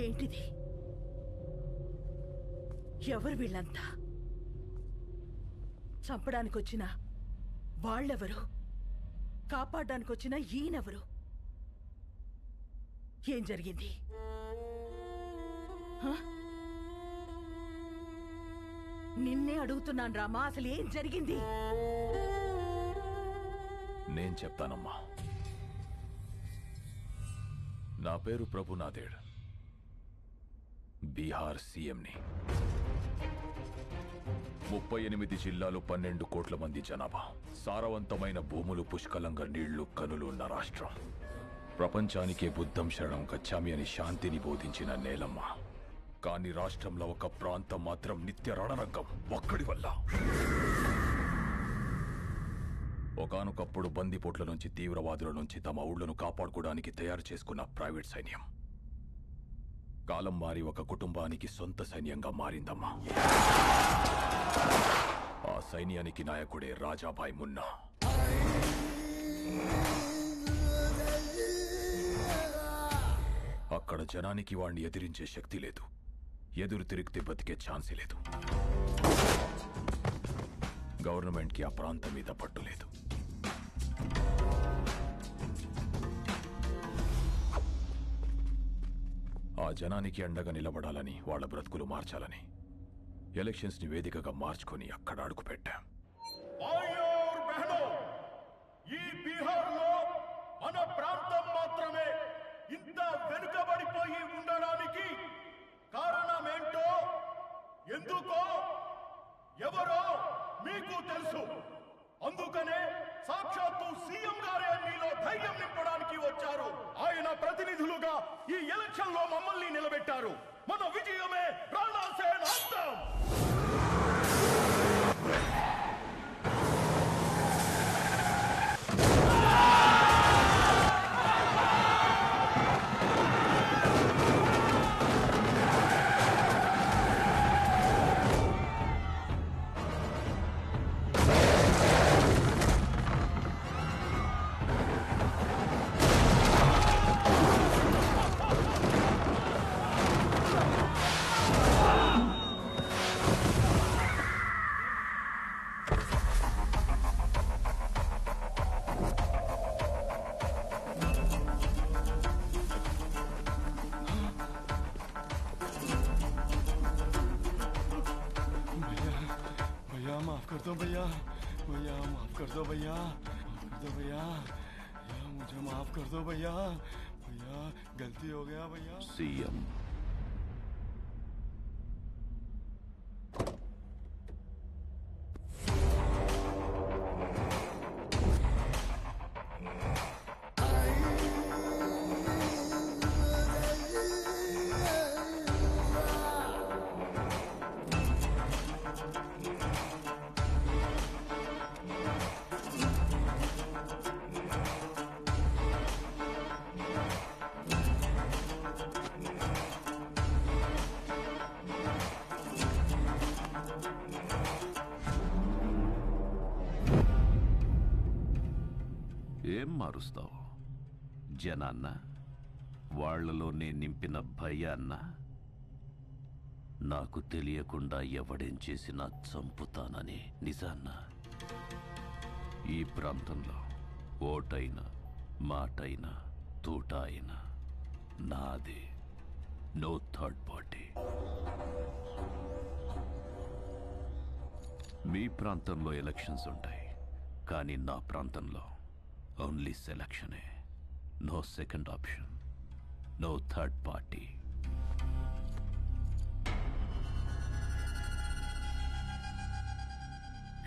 ఏంటిది? ఎవరు వీళ్ళంతా? చంపడానికొచ్చిన వాళ్ళెవరు? కాపాడడానికొచ్చిన ఈయనెవరు? ఏం జరిగింది? నిన్నే అడుగుతున్నాను రామా, అసలు ఏం జరిగింది? నేను చెప్తానమ్మా. నా పేరు ప్రభునాథేడ్, బీహార్ సీఎంని. 38 జిల్లాలు, 12 కోట్ల మంది జనాభా, సారవంతమైన భూములు, పుష్కలంగా నీళ్లు, కనులు ఉన్న రాష్ట్రం. ప్రపంచానికే బుద్ధం శరణం గచ్చామి అని శాంతిని బోధించిన నేలమ్మ. కానీ రాష్ట్రంలో ఒక ప్రాంతం మాత్రం నిత్య రణరంగం, ఒక్కడి వల్ల. ఒకానొకప్పుడు బందిపోట్ల నుంచి, తీవ్రవాదుల నుంచి తమ ఊళ్లను కాపాడుకోవడానికి తయారు చేసుకున్న ప్రైవేట్ సైన్యం కాలం మారి ఒక కుటుంబానికి సొంత సైన్యంగా మారిందమ్మా. ఆ సైన్యానికి నాయకుడే రాజాభాయ్ మున్నా. అక్కడ జనానికి వాణ్ణి ఎదిరించే శక్తి లేదు, ఎదురు తిరిగితే బతికే ఛాన్సే లేదు. గవర్నమెంట్కి ఆ ప్రాంతం మీద పట్టు లేదు. ఆ జనానికి అండగా నిలబడాలని, వాళ్ళ బ్రతుకులు మార్చాలని ఎలక్షన్స్ ని వేదికగా మార్చుకొని అక్కడ అడుగు పెట్టాం. ఈ బీహార్లో మన ప్రాంతం మాత్రమే ఇంత వెనుకబడిపోయి ఉండడానికి కారణమేంటో, ఎందుకో, ఎవరో మీకు తెలుసు. అందుకనే సాక్షాత్తు సీఎం గారే మీలో ధైర్యం నింపడానికి వచ్చారు. ఆయన ప్రతినిధులుగా ఈ ఎలక్షన్ లో మమ్మల్ని నిలబెట్టారు. మన విజయమే రాణా సేన అంతం. माफ कर दो भैया, भैया माफ कर दो भैया, माफ कर दो भैया, भैया मुझे माफ कर दो भैया, भैया गलती हो गया भैया। सीएम ఏం మారుస్తావు? జనాన్న, వాళ్లలో నేను నింపిన భయాన్న? నాకు తెలియకుండా ఎవడేం చేసినా చంపుతానని నిజాన్న? ఈ ప్రాంతంలో ఓటైనా, మాటైనా, తూట అయినా నాదే. No third party. మీ ప్రాంతంలో ఎలక్షన్స్ ఉంటాయి, కానీ నా ప్రాంతంలో ఓన్లీ సెలక్షనే. No second option, no third party.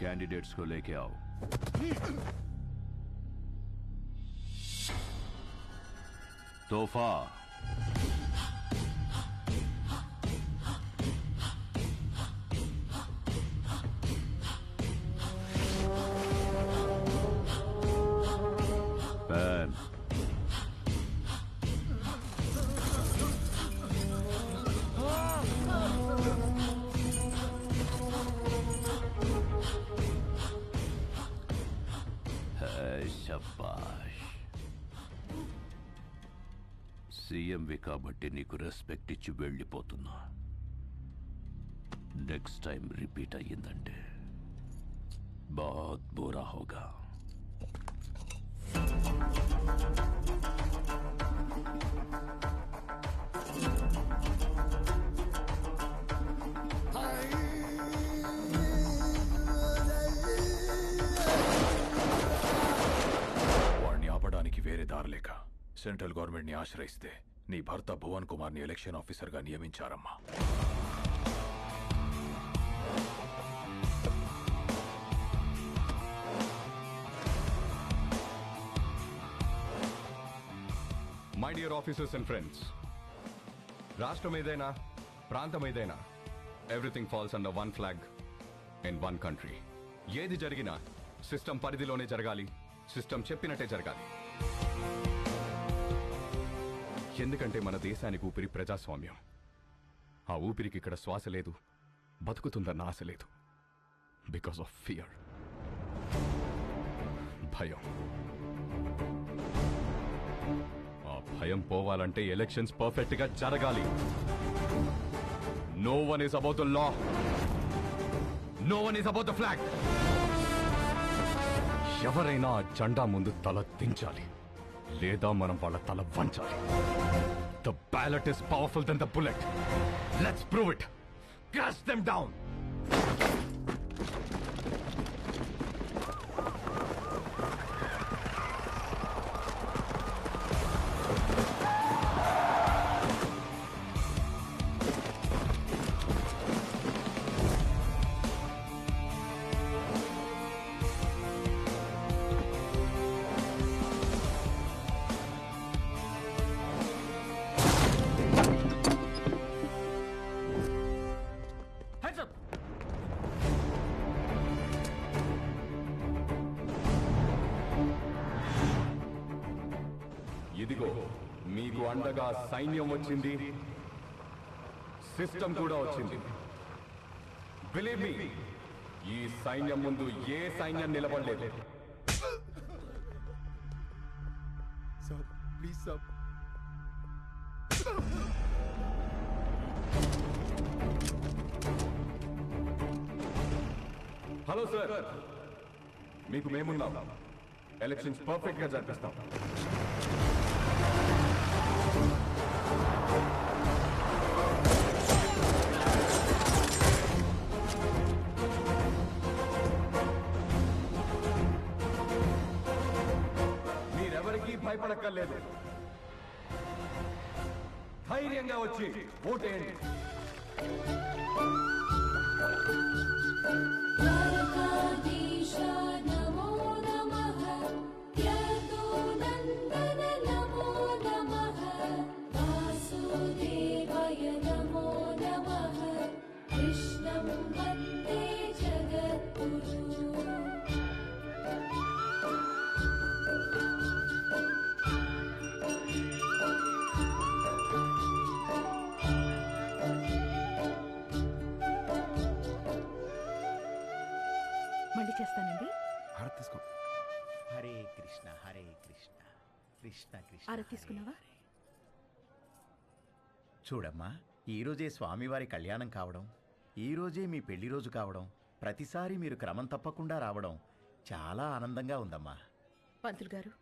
Candidates को लेके आओ। तोहफा पैन शाबाश। సీఎంవి కాబట్టి నీకు రెస్పెక్ట్ ఇచ్చి వెళ్ళిపోతున్నా. నెక్స్ట్ టైం రిపీట్ అయ్యిందంటే बहुत बुरा होगा. వాడిని ఆపడానికి వేరే దారి లేక సెంట్రల్ గవర్నమెంట్ ని ఆశ్రయిస్తే నీ భర్త భువన్ కుమార్ ని ఎలక్షన్ ఆఫీసర్ గా నియమించారమ్మా. My dear officers and friends, రాష్ట్రం ఏదైనా ప్రాంతం ఏదైనా everything falls under one flag in one country. ఏది జరిగినా సిస్టమ్ పరిధిలోనే జరగాలి, సిస్టమ్ చెప్పినట్టే జరగాలి. ఎందుకంటే మన దేశానికి ఊపిరి ప్రజాస్వామ్యం. ఆ ఊపిరికి ఇక్కడ శ్వాస లేదు, బతుకుతుందన్న ఆశ లేదు. బికాస్ ఆఫ్ ఫియర్, భయం. భయం పోవాలంటే ఎలక్షన్స్ పర్ఫెక్ట్ గా జరగాలి. No one is above the law, no one is above the flag. ఎవరైనా ఆ జెండా ముందు తల దించాలి, లేదా మనం వాళ్ళ తల వంచాలి. The ballot is powerful then the bullet. Let's prove it. Crash them down. ఇదిగో మీకు అండగా సైన్యం వచ్చింది, సిస్టమ్ కూడా వచ్చింది. బిలీవ్ మీ, ఈ సైన్యం ముందు ఏ సైన్యం నిలబడలేదు. Sir please sir. Hello sir, మీకు మేమున్నాం. ఎలక్షన్స్ పర్ఫెక్ట్ గా జరిపిస్తాం. మీరెవరికీ భయపడక్కర్లేదు. ధైర్యంగా వచ్చి ఓటేయండి. మళ్ళీ చేస్తానండి. హారతి తీసుకో. హరే కృష్ణ హరే కృష్ణ కృష్ణ కృష్ణ ఆరతి తీసుకున్నావా? చూడమ్మా, ఈరోజే స్వామివారి కళ్యాణం కావడం, ఈరోజే మీ పెళ్లి రోజు కావడం, ప్రతిసారి మీరు క్రమం తప్పకుండా రావడం చాలా ఆనందంగా ఉందమ్మా. పంతులు గారు,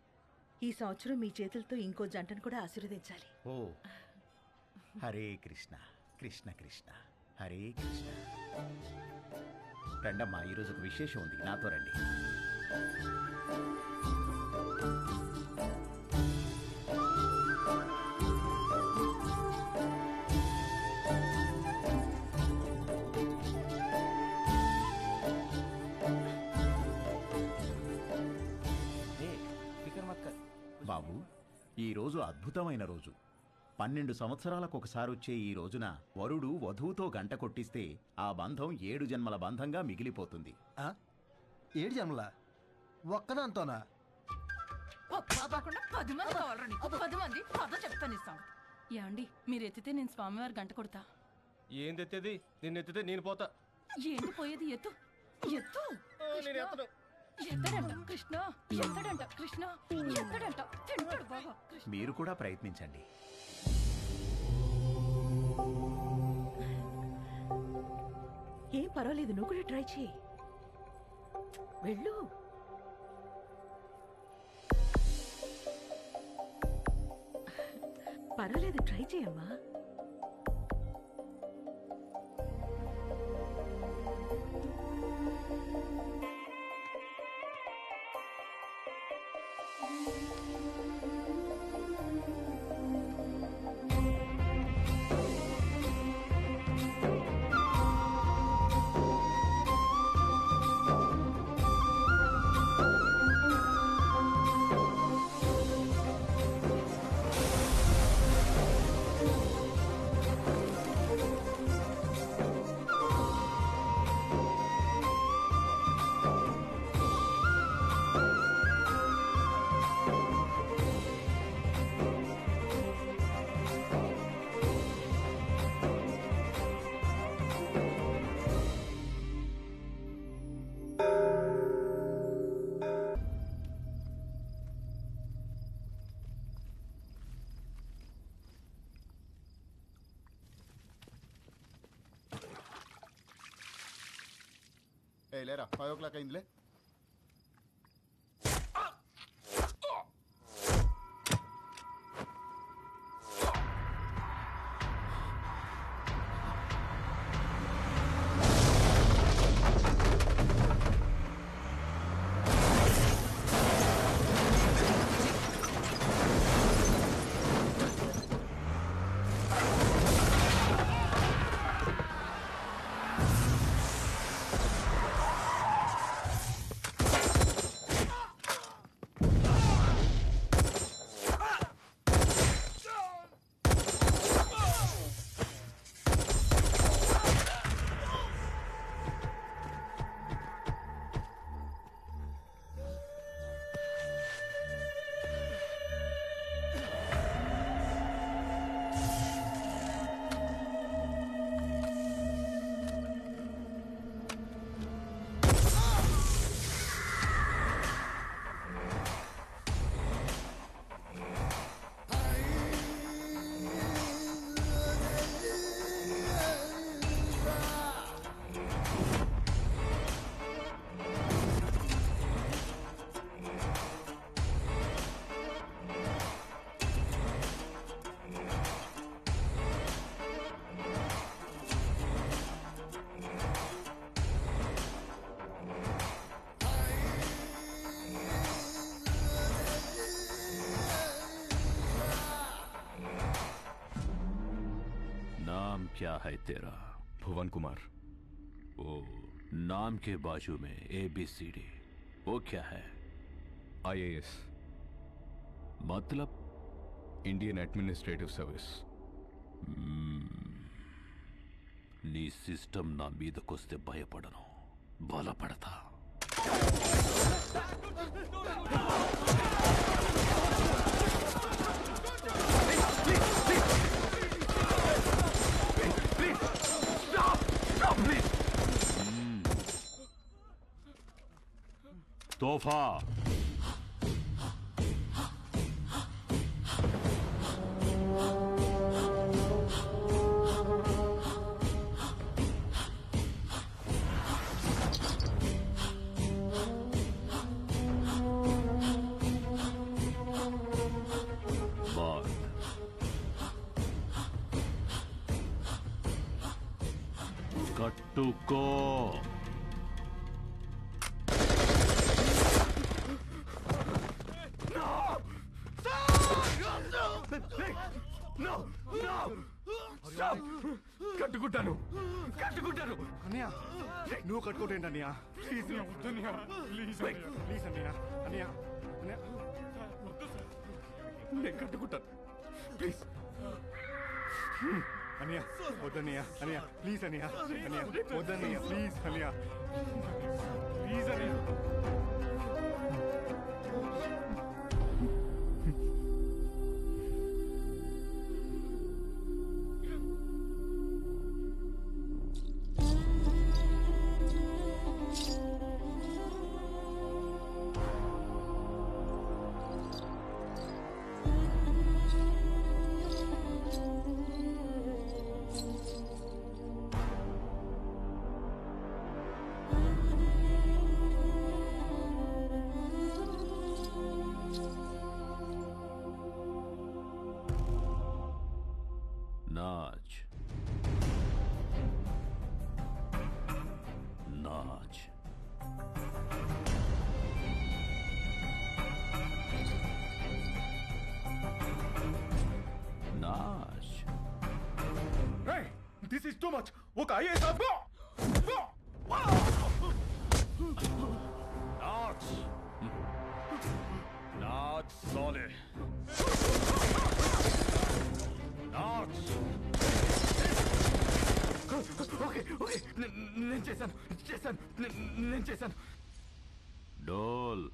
ఈ సంవత్సరం మీ చేతులతో ఇంకో జంటను కూడా ఆశీర్వదించాలి. ఓ హరే కృష్ణ కృష్ణ కృష్ణ హరే కృష్ణ. రండమ్మా, ఈరోజు ఒక విశేషం ఉంది, నాతో రండి. బాబు, ఈరోజు అద్భుతమైన రోజు. 12 సంవత్సరాలకు ఒకసారి వచ్చే ఈ రోజున వరుడు వధువుతో గంట కొట్టిస్తే ఆ బంధం 7 జన్మల బంధంగా మిగిలిపోతుంది. 7 జన్మల ఒక్కదాంతోనా? కాకుండా 10 మంది కావాలరా నీకు? 10 మంది కథ చెప్తాను ఇస్తాం. ఏమండి, మీరు ఎత్తితే నేను స్వామివారి గంట కొడతా. ఏంది ఎత్తేది? నిన్ను ఎత్తితే నేను పోతా. ఏంటి పోయేది? ఎత్తు ఎత్తు. ఎత్తడంట కృష్ణ, ఎత్తడంట కృష్ణ, ఎత్తడంట తింటాడు బాగా కృష్ణ. మీరు కూడా ప్రయత్నించండి. ఏం పర్వాలేదు, నువ్వు కూడా ట్రై చేయి. వెళ్ళు. పర్వాలేదు, ట్రై చేయమ్మా. ఏ లేరా 5 o'clock అయిందిలే. क्या है तेरा? भुवन कुमार। ओ, नाम के बाजू में ABCD, वो क्या है? IAS मतलब? Indian administrative service. నీ సిస్టమ్ నా మీదకొస్తే భయపడను, బలపడతా. तोहफा बात कट्टुको కట్టుకుంటాను కట్టుకుంటాను అన్నయ్య నువ్వు కట్టుకోటేంటి అన్నయ్య ప్లీజ్ వద్దన్నయ్య ప్లీజ్ ప్లీజ్ అన్నయ్య అన్నయ్య అన్నయ్య నేను కట్టుకుంటాను ప్లీజ్ అన్నయ్య వద్దన్నయ్య అన్నయ్య ప్లీజ్ అన్నయ్య అన్నయ్య వద్దన్నయ్య ప్లీజ్ అన్నయ్య ప్లీజ్ అన్నయ్య దిస్ ఇస్ టూ మచ్. ఒక IAS Not solid. Not. Okay okay నేను చేశాను. డోల్